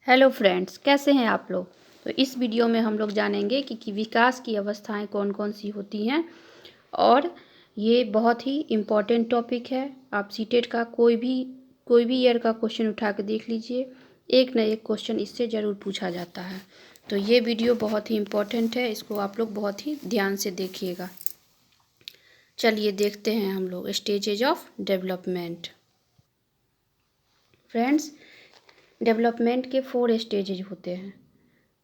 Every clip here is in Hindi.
हेलो फ्रेंड्स, कैसे हैं आप लोग। तो इस वीडियो में हम लोग जानेंगे कि विकास की अवस्थाएं कौन कौन सी होती हैं। और ये बहुत ही इम्पॉर्टेंट टॉपिक है। आप सीटेट का कोई भी ईयर का क्वेश्चन उठा के देख लीजिए, एक न एक क्वेश्चन इससे ज़रूर पूछा जाता है। तो ये वीडियो बहुत ही इम्पॉर्टेंट है, इसको आप लोग बहुत ही ध्यान से देखिएगा। चलिए देखते हैं हम लोग stages of development. Friends, development के 4 स्टेजेज होते हैं।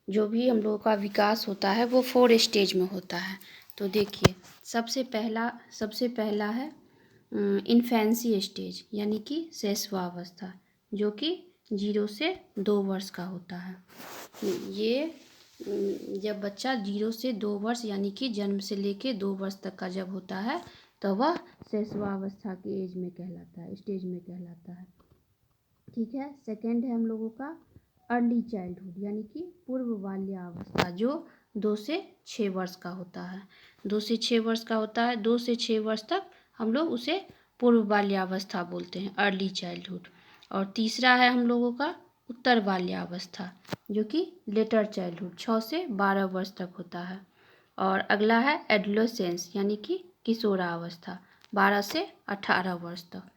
जो भी हम लोगों का विकास होता है वो 4 स्टेज में होता है। तो देखिए, सबसे पहला है इन्फेंसी स्टेज, यानी कि शैशवावस्था, जो कि 0 से 2 वर्ष का होता है। ये जब बच्चा 0 से 2 वर्ष यानी कि जन्म से लेके 2 वर्ष तक का जब होता है तो वह शैशवावस्था के एज में कहलाता है, स्टेज में कहलाता है। ठीक है। सेकंड है हम लोगों का अर्ली चाइल्डहुड, यानी कि पूर्व बाल्यावस्था, जो 2 से 6 वर्ष का होता है। 2 से 6 वर्ष का होता है। 2 से 6 वर्ष तक हम लोग उसे पूर्व बाल्यावस्था बोलते हैं, अर्ली चाइल्डहुड। और तीसरा है हम लोगों का उत्तर बाल्यावस्था, जो कि लेटर चाइल्डहुड, 6 से 12 वर्ष तक होता है। और अगला है एडोलेसेंस, यानी कि किशोरावस्था, 12 से 18 वर्ष तक।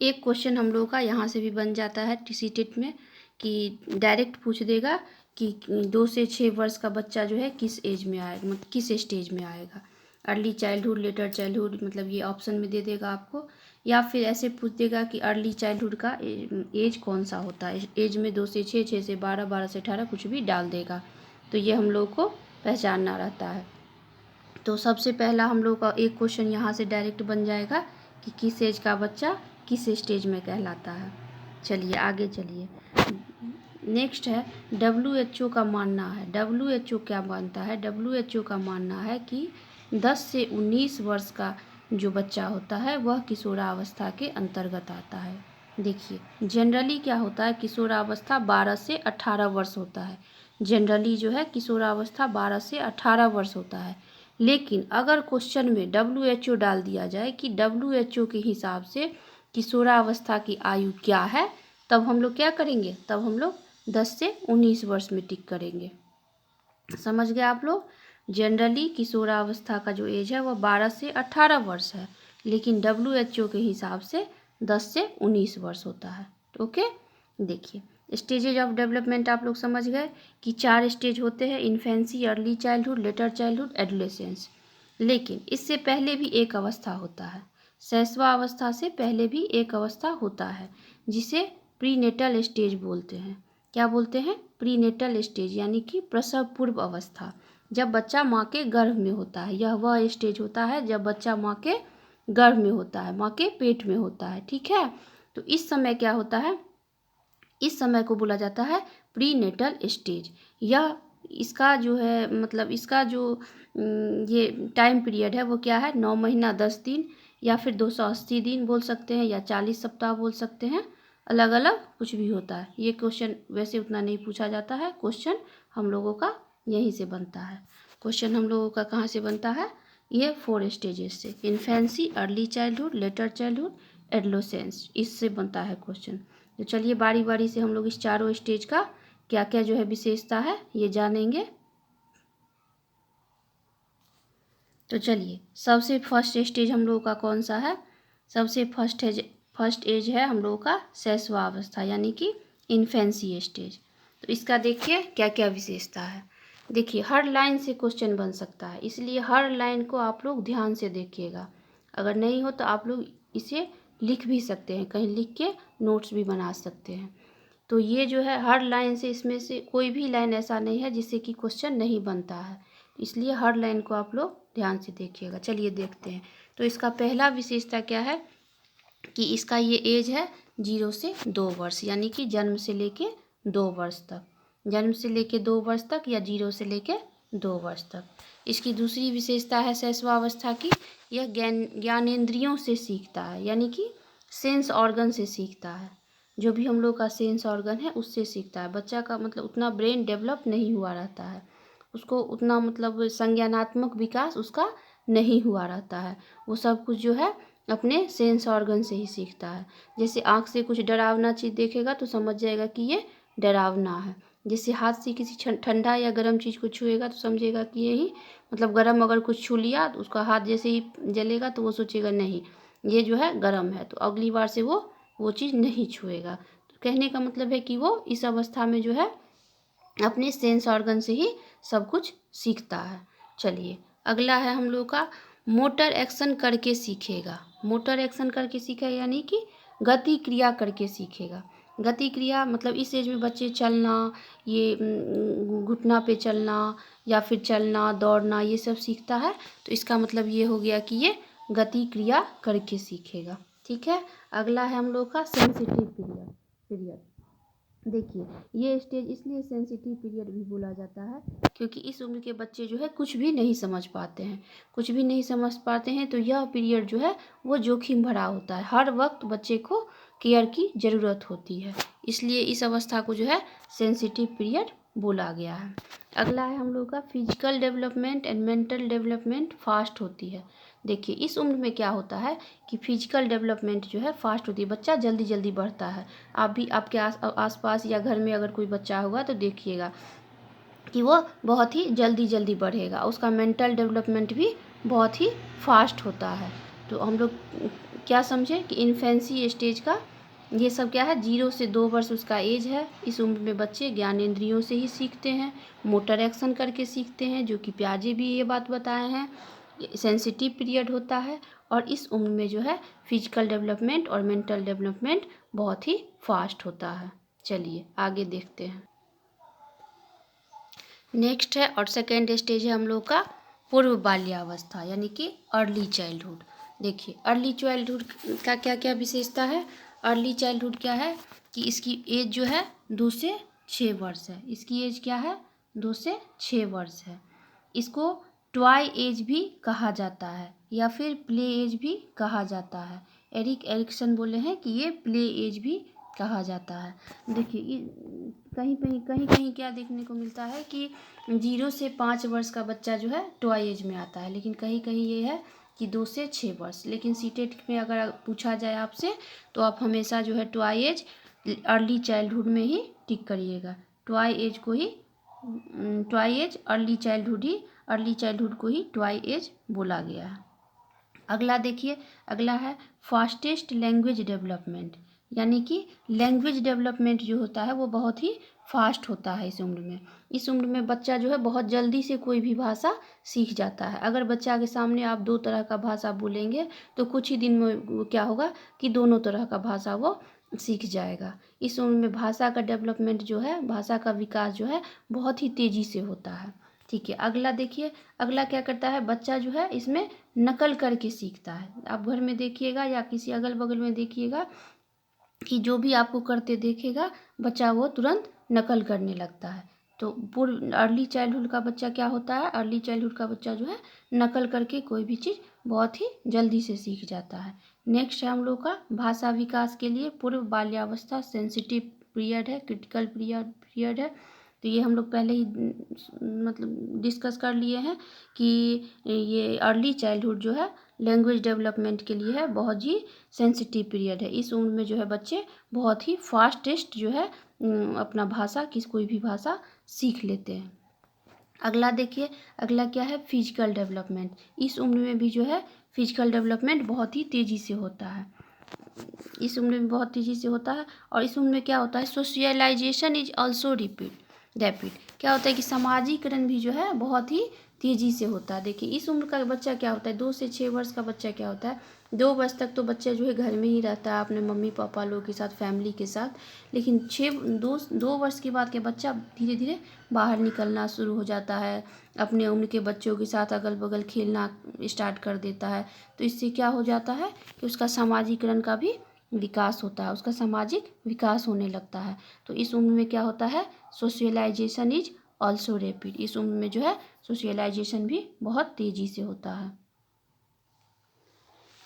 एक क्वेश्चन हम लोगों का यहाँ से भी बन जाता है सीटेट में, कि डायरेक्ट पूछ देगा कि 2 से 6 वर्ष का बच्चा जो है किस एज में आएगा, मतलब किस स्टेज में आएगा। अर्ली चाइल्डहुड, लेटर चाइल्डहुड, मतलब ये ऑप्शन में दे देगा आपको। या फिर ऐसे पूछ देगा कि अर्ली चाइल्डहुड का एज कौन सा होता है। एज में 2 से 6, 6 से 12, 12 से 18 कुछ भी डाल देगा। तो ये हम लोग को पहचानना रहता है। तो सबसे पहला हम लोग का एक क्वेश्चन यहाँ से डायरेक्ट बन जाएगा कि किस एज का बच्चा किस स्टेज में कहलाता है। चलिए आगे चलिए। नेक्स्ट है WHO का मानना है। WHO क्या मानता है? WHO का मानना है कि 10 से 19 वर्ष का जो बच्चा होता है वह किशोरावस्था के अंतर्गत आता है। देखिए, जनरली क्या होता है, किशोरावस्था 12 से 18 वर्ष होता है। जनरली जो है किशोरावस्था 12 से 18 वर्ष होता है। लेकिन अगर क्वेश्चन में WHO डाल दिया जाए कि WHO के हिसाब से किशोरावस्था की आयु क्या है, तब हम लोग क्या करेंगे, तब हम लोग 10 से 19 वर्ष में टिक करेंगे। समझ गए आप लोग। जनरली किशोरावस्था का जो एज है वह 12 से 18 वर्ष है, लेकिन WHO के हिसाब से 10 से 19 वर्ष होता है। ओके, देखिए स्टेजेज ऑफ डेवलपमेंट आप लोग समझ गए कि 4 स्टेज होते हैं, infancy, early childhood, letter childhood, adolescence. लेकिन इससे पहले भी एक अवस्था होता है, शैशवावस्था से पहले भी एक अवस्था होता है, जिसे प्रीनेटल स्टेज बोलते हैं। क्या बोलते हैं? प्रीनेटल स्टेज, यानी कि प्रसव पूर्व अवस्था, जब बच्चा माँ के गर्भ में होता है। यह वह स्टेज होता है जब बच्चा माँ के गर्भ में होता है, माँ के पेट में होता है। ठीक है। तो इस समय क्या होता है, इस समय को बोला जाता है प्रीनेटल स्टेज। यह इसका जो है, मतलब इसका जो ये टाइम पीरियड है वो क्या है, 9 महीना 10 दिन, या फिर 280 दिन बोल सकते हैं, या 40 सप्ताह बोल सकते हैं। अलग अलग कुछ भी होता है। ये क्वेश्चन वैसे उतना नहीं पूछा जाता है। क्वेश्चन हम लोगों का यहीं से बनता है। क्वेश्चन हम लोगों का कहाँ से बनता है? ये 4 स्टेजेस से, infancy, early childhood, letter childhood, adolescence, इससे बनता है क्वेश्चन। तो चलिए बारी बारी से हम लोग इस चारों स्टेज का क्या क्या जो है विशेषता है ये जानेंगे। तो चलिए, सबसे फर्स्ट स्टेज हम लोगों का कौन सा है? सबसे फर्स्ट एज है हम लोगों का शैशवावस्था, यानी कि इन्फेंसी स्टेज। तो इसका देखिए क्या क्या विशेषता है। देखिए, हर लाइन से क्वेश्चन बन सकता है, इसलिए हर लाइन को आप लोग ध्यान से देखिएगा। अगर नहीं हो तो आप लोग इसे लिख भी सकते हैं, कहीं लिख के नोट्स भी बना सकते हैं। तो ये जो है हर लाइन से, इसमें से कोई भी लाइन ऐसा नहीं है जिससे कि क्वेश्चन नहीं बनता है, इसलिए हर लाइन को आप लोग ध्यान से देखिएगा। चलिए देखते हैं। तो इसका पहला विशेषता क्या है कि इसका ये एज है 0 से 2 वर्ष, यानी कि जन्म से लेके 2 वर्ष तक, जन्म से लेके 2 वर्ष तक, या 0 से लेके 2 वर्ष तक। इसकी दूसरी विशेषता है शैशवावस्था की, यह ज्ञानेंद्रियों से सीखता है, यानी कि सेंस ऑर्गन से सीखता है। जो भी हम लोग का सेंस ऑर्गन है उससे सीखता है। बच्चा का मतलब उतना ब्रेन डेवलप नहीं हुआ रहता है, उसको उतना मतलब संज्ञानात्मक विकास उसका नहीं हुआ रहता है। वो सब कुछ जो है अपने सेंस ऑर्गन से ही सीखता है। जैसे आँख से कुछ डरावना चीज़ देखेगा तो समझ जाएगा कि ये डरावना है। जैसे हाथ से किसी ठंडा या गर्म चीज़ को छुएगा तो समझेगा कि यही मतलब गर्म, अगर कुछ छू लिया तो उसका हाथ जैसे ही जलेगा तो वो सोचेगा नहीं ये जो है गर्म है, तो अगली बार से वो चीज़ नहीं छुएगा। तो कहने का मतलब है कि वो इस अवस्था में जो है अपने सेंस ऑर्गन से ही सब कुछ सीखता है। चलिए अगला है हम लोग का मोटर एक्शन करके सीखेगा। मोटर एक्शन करके सीखेगा यानी कि गति क्रिया करके सीखेगा। गति क्रिया मतलब इस एज में बच्चे चलना, ये घुटना पे चलना या फिर चलना दौड़ना ये सब सीखता है, तो इसका मतलब ये हो गया कि ये गति क्रिया करके सीखेगा। ठीक है, अगला है हम लोग का सेंसिटिव पीरियड। देखिए ये स्टेज इसलिए सेंसिटिव पीरियड भी बोला जाता है क्योंकि इस उम्र के बच्चे जो है कुछ भी नहीं समझ पाते हैं, तो यह पीरियड जो है वो जोखिम भरा होता है। हर वक्त बच्चे को केयर की ज़रूरत होती है, इसलिए इस अवस्था को जो है सेंसिटिव पीरियड बोला गया है। अगला है हम लोग का physical development and mental development fast होती है। देखिए इस उम्र में क्या होता है कि फिजिकल डेवलपमेंट जो है फास्ट होती है, बच्चा जल्दी जल्दी बढ़ता है। आप भी आपके आस पास या घर में अगर कोई बच्चा होगा तो देखिएगा कि वो बहुत ही जल्दी जल्दी बढ़ेगा, उसका मेंटल डेवलपमेंट भी बहुत ही फास्ट होता है। तो हम लोग क्या समझे कि इन्फेंसी स्टेज का ये सब क्या है, 0 से 2 वर्ष उसका एज है। इस उम्र में बच्चे ज्ञानेंद्रियों से ही सीखते हैं, मोटर एक्शन करके सीखते हैं, जो कि पियाजे भी ये बात बताए हैं। सेंसिटिव पीरियड होता है और इस उम्र में जो है फिजिकल डेवलपमेंट और मेंटल डेवलपमेंट बहुत ही फास्ट होता है। चलिए आगे देखते हैं। नेक्स्ट है और सेकेंड स्टेज है हम लोग का पूर्व बाल्यावस्था यानी कि अर्ली चाइल्डहुड। देखिए अर्ली चाइल्डहुड का क्या क्या विशेषता है। अर्ली चाइल्डहुड क्या है कि इसकी एज जो है 2 से 6 वर्ष है। इसकी एज क्या है, 2 से 6 वर्ष है। इसको टॉय एज भी कहा जाता है या फिर प्ले एज भी कहा जाता है। एरिक एरिक्सन बोले हैं कि ये प्ले एज भी कहा जाता है। देखिए कहीं कहीं क्या देखने को मिलता है कि 0 से 5 वर्ष का बच्चा जो है टॉय एज में आता है, लेकिन कहीं कहीं ये है कि 2 से 6 वर्ष। लेकिन सीटेट में अगर पूछा जाए आपसे तो आप हमेशा जो है टॉय एज अर्ली चाइल्डहुड में ही टिक करिएगा। टॉय एज को ही टॉय एज अर्ली चाइल्डहुड को ही टॉय एज बोला गया है। अगला देखिए, अगला है फास्टेस्ट लैंग्वेज डेवलपमेंट, यानी कि लैंग्वेज डेवलपमेंट जो होता है वो बहुत ही फास्ट होता है इस उम्र में। इस उम्र में बच्चा जो है बहुत जल्दी से कोई भी भाषा सीख जाता है। अगर बच्चा के सामने आप 2 तरह का भाषा बोलेंगे तो कुछ ही दिन में वो क्या होगा कि दोनों तरह का भाषा वो सीख जाएगा। इस उम्र में भाषा का डेवलपमेंट जो है, भाषा का विकास जो है बहुत ही तेज़ी से होता है। ठीक है, अगला देखिए, अगला क्या करता है, बच्चा जो है इसमें नकल करके सीखता है। आप घर में देखिएगा या किसी अगल बगल में देखिएगा कि जो भी आपको करते देखेगा बच्चा वो तुरंत नकल करने लगता है। तो पूर्व अर्ली चाइल्डहुड का बच्चा क्या होता है, अर्ली चाइल्डहुड का बच्चा जो है नकल करके कोई भी चीज़ बहुत ही जल्दी से सीख जाता है। नेक्स्ट है हम लोग का भाषा विकास के लिए पूर्व बाल्यावस्था सेंसिटिव पीरियड है, क्रिटिकल पीरियड है। तो ये हम लोग पहले ही मतलब डिस्कस कर लिए हैं कि ये अर्ली चाइल्डहुड जो है लैंग्वेज डेवलपमेंट के लिए है, बहुत ही सेंसिटिव पीरियड है। इस उम्र में जो है बच्चे बहुत ही फास्टेस्ट जो है अपना भाषा कोई भी भाषा सीख लेते हैं। अगला देखिए, अगला क्या है फिजिकल डेवलपमेंट। इस उम्र में भी जो है फिजिकल डेवलपमेंट बहुत ही तेज़ी से होता है। इस उम्र में बहुत तेज़ी से होता है और इस उम्र में क्या होता है, सोशलाइजेशन इज ऑल्सो रैपिड। क्या होता है कि सामाजिकरण भी जो है बहुत ही तेज़ी से होता है। देखिए इस उम्र का बच्चा क्या होता है, 2 से 6 वर्ष का बच्चा क्या होता है, 2 वर्ष तक तो बच्चा जो है घर में ही रहता है अपने मम्मी पापा लोग के साथ, फैमिली के साथ। लेकिन 2 वर्ष के बाद के बच्चा धीरे धीरे बाहर निकलना शुरू हो जाता है, अपने उम्र के बच्चों के साथ अगल बगल खेलना स्टार्ट कर देता है। तो इससे क्या हो जाता है कि उसका सामाजिकरण का भी विकास होता है, उसका सामाजिक विकास होने लगता है। तो इस उम्र में क्या होता है, सोशलाइजेशन इज ऑल्सो रैपिड। इस उम्र में जो है सोशलाइजेशन भी बहुत तेज़ी से होता है।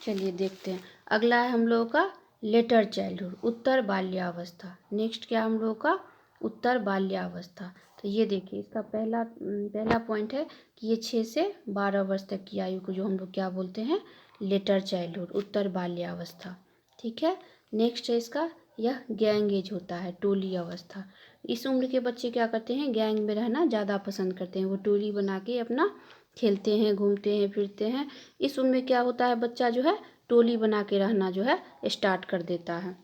चलिए देखते हैं, अगला है हम लोगों का लेटर चाइल्डहुड, उत्तर बाल्यावस्था। नेक्स्ट क्या हम लोगों का उत्तर बाल्यावस्था। तो ये देखिए इसका पहला पॉइंट है कि ये 6 से 12 वर्ष तक की आयु को जो हम लोग क्या बोलते हैं, लेटर चाइल्डहुड, उत्तर बाल्यावस्था। ठीक है, नेक्स्ट है इसका यह गैंग एज होता है, टोली अवस्था। इस उम्र के बच्चे क्या करते हैं, गैंग में रहना ज़्यादा पसंद करते हैं। वो टोली बना के अपना खेलते हैं, घूमते हैं, फिरते हैं। इस उम्र में क्या होता है, बच्चा जो है टोली बना के रहना जो है स्टार्ट कर देता है।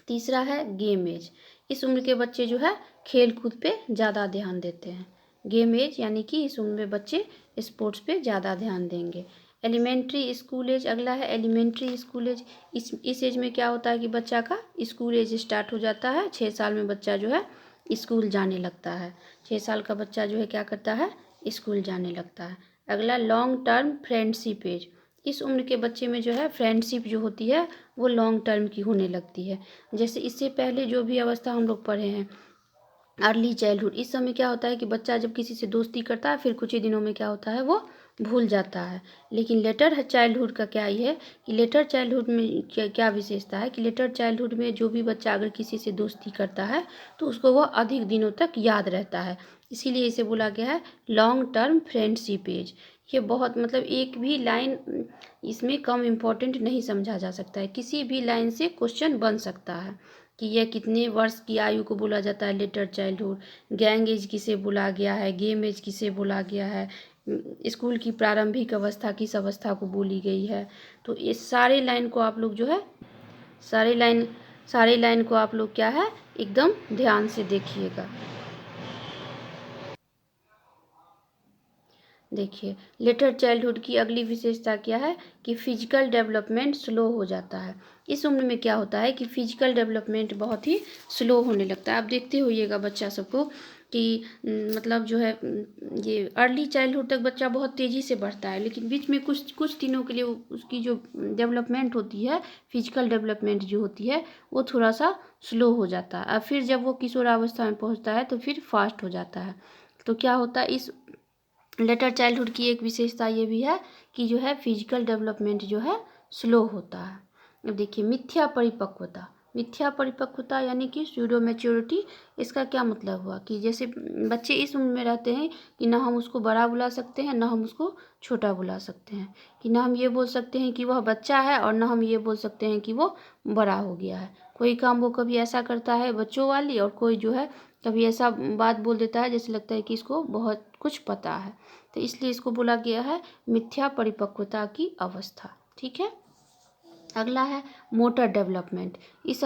तीसरा है गेम एज। इस उम्र के बच्चे जो है खेल कूद पे ज़्यादा ध्यान देते हैं। गेम एज यानी कि इस उम्र में बच्चे स्पोर्ट्स पे ज़्यादा ध्यान देंगे। एलिमेंट्री स्कूल एज, अगला है एलिमेंट्री स्कूल एज। इस एज में क्या होता है कि बच्चा का स्कूल एज स्टार्ट हो जाता है। 6 साल में बच्चा जो है स्कूल जाने लगता है। 6 साल का बच्चा जो है क्या करता है, स्कूल जाने लगता है। अगला लॉन्ग टर्म फ्रेंडशिप एज। इस उम्र के बच्चे में जो है फ्रेंडशिप जो होती है वो लॉन्ग टर्म की होने लगती है। जैसे इससे पहले जो भी अवस्था हम लोग पढ़े हैं, अर्ली चाइल्डहुड, इस समय क्या होता है कि बच्चा जब किसी से दोस्ती करता है फिर कुछ ही दिनों में क्या होता है वो भूल जाता है। लेकिन लेटर चाइल्डहुड का क्या ये है कि लेटर चाइल्डहुड में क्या क्या विशेषता है कि लेटर चाइल्डहुड में जो भी बच्चा अगर किसी से दोस्ती करता है तो उसको वह अधिक दिनों तक याद रहता है। इसीलिए इसे बोला गया है लॉन्ग टर्म फ्रेंडशिप एज। ये बहुत मतलब एक भी लाइन इसमें कम इम्पोर्टेंट नहीं समझा जा सकता है। किसी भी लाइन से क्वेश्चन बन सकता है कि यह कितने वर्ष की आयु को बोला जाता है लेटर चाइल्डहुड, गैंग एज किसे बोला गया है, गेम एज किसे बोला गया है, स्कूल की प्रारंभिक अवस्था किस अवस्था को बोली गई है। तो इस सारे लाइन को आप लोग जो है सारे लाइन सारे लाइन को आप लोग क्या है एकदम ध्यान से देखिएगा। देखिए लेटर चाइल्डहुड की अगली विशेषता क्या है कि फिजिकल डेवलपमेंट स्लो हो जाता है। इस उम्र में क्या होता है कि फिजिकल डेवलपमेंट बहुत ही स्लो होने लगता है। आप देखते होइएगा बच्चा सबको कि मतलब जो है ये अर्ली चाइल्डहुड तक बच्चा बहुत तेज़ी से बढ़ता है, लेकिन बीच में कुछ कुछ दिनों के लिए उसकी जो डेवलपमेंट होती है, फिजिकल डेवलपमेंट जो होती है वो थोड़ा सा स्लो हो जाता है। और फिर जब वो किशोरावस्था में पहुँचता है तो फिर फास्ट हो जाता है। तो क्या होता है इस लेटर चाइल्डहुड की एक विशेषता ये भी है कि जो है फिजिकल डेवलपमेंट जो है स्लो होता है। अब देखिए मिथ्या परिपक्वता। मिथ्या परिपक्वता यानी कि स्यूडो मैच्योरिटी। इसका क्या मतलब हुआ कि जैसे बच्चे इस उम्र में रहते हैं कि ना हम उसको बड़ा बुला सकते हैं ना हम उसको छोटा बुला सकते हैं, कि ना हम ये बोल सकते हैं कि वह बच्चा है और ना हम ये बोल सकते हैं कि वो बड़ा हो गया है। कोई काम वो कभी ऐसा करता है बच्चों वाली, और कोई जो है कभी ऐसा बात बोल देता है जैसे लगता है कि इसको बहुत कुछ पता है। तो इसलिए इसको बोला गया है मिथ्या परिपक्वता की अवस्था। ठीक है। अगला है मोटर डेवलपमेंट। इस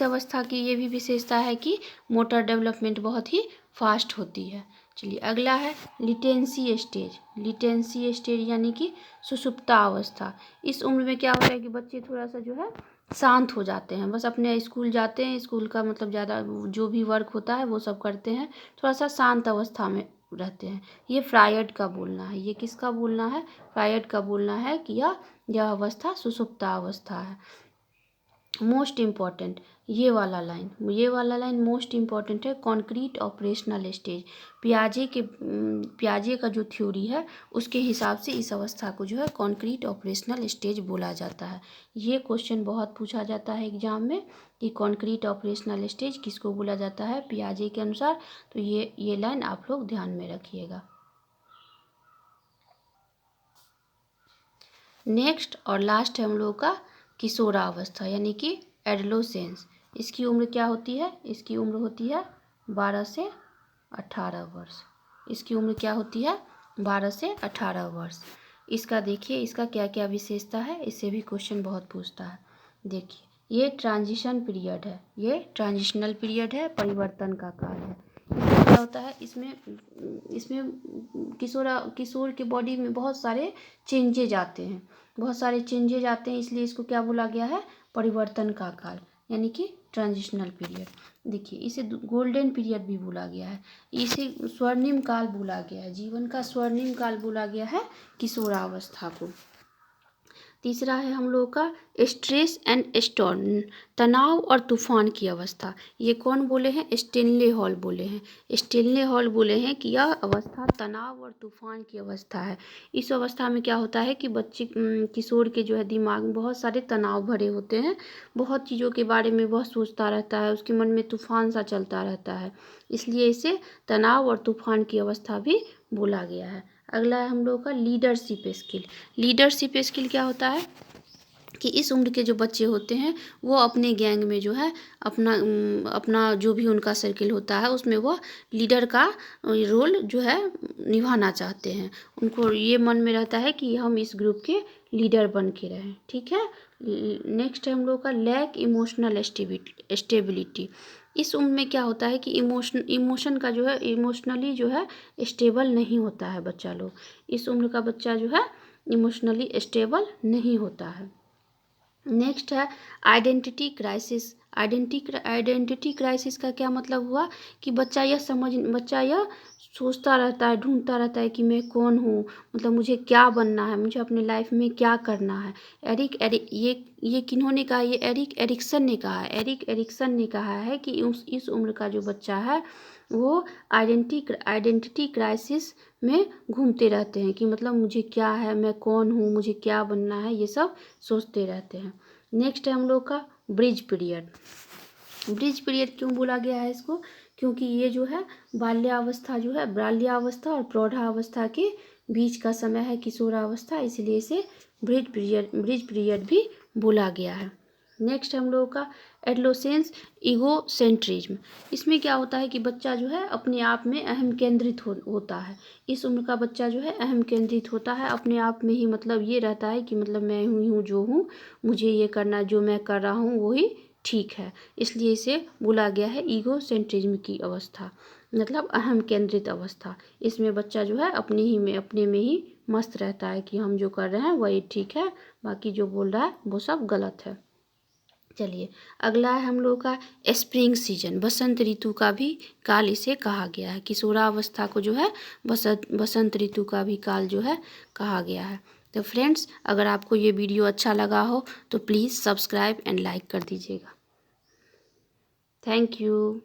अवस्था की ये भी विशेषता है कि मोटर डेवलपमेंट बहुत ही फास्ट होती है। चलिए अगला है लिटेंसी स्टेज। लिटेंसी स्टेज यानी कि सुषुप्ता अवस्था। इस उम्र में क्या होता है कि बच्चे थोड़ा सा जो है शांत हो जाते हैं, बस अपने स्कूल जाते हैं, स्कूल का मतलब ज़्यादा जो भी वर्क होता है वो सब करते हैं, थोड़ा सा शांत अवस्था में रहते हैं। ये फ्रायड का बोलना है। ये किसका बोलना है, फ्रायड का बोलना है कि यह अवस्था सुषुप्ता अवस्था है। मोस्ट इम्पॉर्टेंट ये वाला लाइन मोस्ट इम्पॉर्टेंट है। Concrete operational stage. पियाजे का जो थ्योरी है उसके हिसाब से इस अवस्था को जो है कॉन्क्रीट ऑपरेशनल स्टेज बोला जाता है। ये क्वेश्चन बहुत पूछा जाता है एग्जाम में कि कॉन्क्रीट ऑपरेशनल स्टेज किसको बोला जाता है पियाजे के अनुसार। तो ये लाइन आप लोग ध्यान में रखिएगा। नेक्स्ट और लास्ट है हम लोगों का किशोरावस्था यानी कि एडोलेसेंस। इसकी उम्र क्या होती है, इसकी उम्र होती है 12 से 18 वर्ष। इसकी उम्र क्या होती है 12 से 18 वर्ष। इसका देखिए इसका क्या क्या विशेषता है, इससे भी क्वेश्चन बहुत पूछता है। देखिए ये ट्रांजिशन पीरियड है, ये ट्रांजिशनल पीरियड है, परिवर्तन का काल है। इसमें क्या होता है, इसमें इसमें किशोर के बॉडी में बहुत सारे चेंजेज आते हैं, बहुत सारे चेंजेज आते हैं, इसलिए इसको क्या बोला गया है परिवर्तन का काल यानी कि ट्रांजिशनल पीरियड। देखिए इसे गोल्डन पीरियड भी बोला गया है, इसे स्वर्णिम काल बोला गया है, जीवन का स्वर्णिम काल बोला गया है किशोरावस्था को। तीसरा है हम लोगों का स्ट्रेस एंड स्टॉर्म, तनाव और तूफान की अवस्था। ये कौन बोले हैं, स्टेनले हॉल बोले हैं। स्टेनले हॉल बोले हैं कि यह अवस्था तनाव और तूफान की अवस्था है। इस अवस्था में क्या होता है कि बच्चे किशोर के जो है दिमाग में बहुत सारे तनाव भरे होते हैं, बहुत चीज़ों के बारे में बहुत सोचता रहता है, उसके मन में तूफान सा चलता रहता है, इसलिए इसे तनाव और तूफान की अवस्था भी बोला गया है। अगला है हम लोगों का लीडरशिप स्किल। लीडरशिप स्किल क्या होता है कि इस उम्र के जो बच्चे होते हैं वो अपने गैंग में जो है अपना जो भी उनका सर्किल होता है उसमें वो लीडर का रोल जो है निभाना चाहते हैं। उनको ये मन में रहता है कि हम इस ग्रुप के लीडर बन के रहें। ठीक है। नेक्स्ट है हम लोग का लैक इमोशनल स्टेबिलिटी। इस उम्र में क्या होता है कि इमोशन का जो है इमोशनली जो है स्टेबल नहीं होता है बच्चा लोग। इस उम्र का बच्चा जो है इमोशनली स्टेबल नहीं होता है। नेक्स्ट है आइडेंटिटी क्राइसिस। आइडेंटिटी क्राइसिस का क्या मतलब हुआ कि बच्चा यह सोचता रहता है, ढूंढता रहता है कि मैं कौन हूँ, मतलब मुझे क्या बनना है, मुझे अपने लाइफ में क्या करना है। ये किन्होंने कहा? ये एरिक एरिक्सन ने कहा है। एरिक एरिक्सन ने कहा है कि इस उम्र का जो बच्चा है वो आइडेंटिटी क्राइसिस में घूमते रहते हैं कि मतलब मुझे क्या है, मैं कौन हूँ, मुझे क्या बनना है, ये सब सोचते रहते हैं। नेक्स्ट है हम लोग का ब्रिज पीरियड। ब्रिज पीरियड क्यों बोला गया है इसको? क्योंकि ये जो है बाल्यावस्था और प्रौढ़ावस्था के बीच का समय है, किशोरावस्था, इसलिए इसे ब्रिज पीरियड भी बोला गया है। नेक्स्ट हम लोगों का एडोलेसेंस ईगोसेंट्रिज्म। इसमें क्या होता है कि बच्चा जो है अपने आप में अहम केंद्रित होता है। इस उम्र का बच्चा जो है अहम केंद्रित होता है, अपने आप में ही मतलब ये रहता है कि मतलब मैं हूँ जो हूँ, मुझे ये करना, जो मैं कर रहा हूँ वही ठीक है, इसलिए इसे बोला गया है ईगोसेंट्रिज्म की अवस्था, मतलब अहम केंद्रित अवस्था। इसमें बच्चा जो है अपने में ही मस्त रहता है कि हम जो कर रहे हैं वही ठीक है, बाकी जो बोल रहा है वो सब गलत है। चलिए अगला है हम लोग का स्प्रिंग सीजन। बसंत ऋतु का भी काल इसे कहा गया है। किशोरावस्था को जो है बसंत ऋतु का भी काल जो है कहा गया है। तो फ्रेंड्स, अगर आपको ये वीडियो अच्छा लगा हो तो प्लीज़ सब्सक्राइब एंड लाइक कर दीजिएगा। Thank you.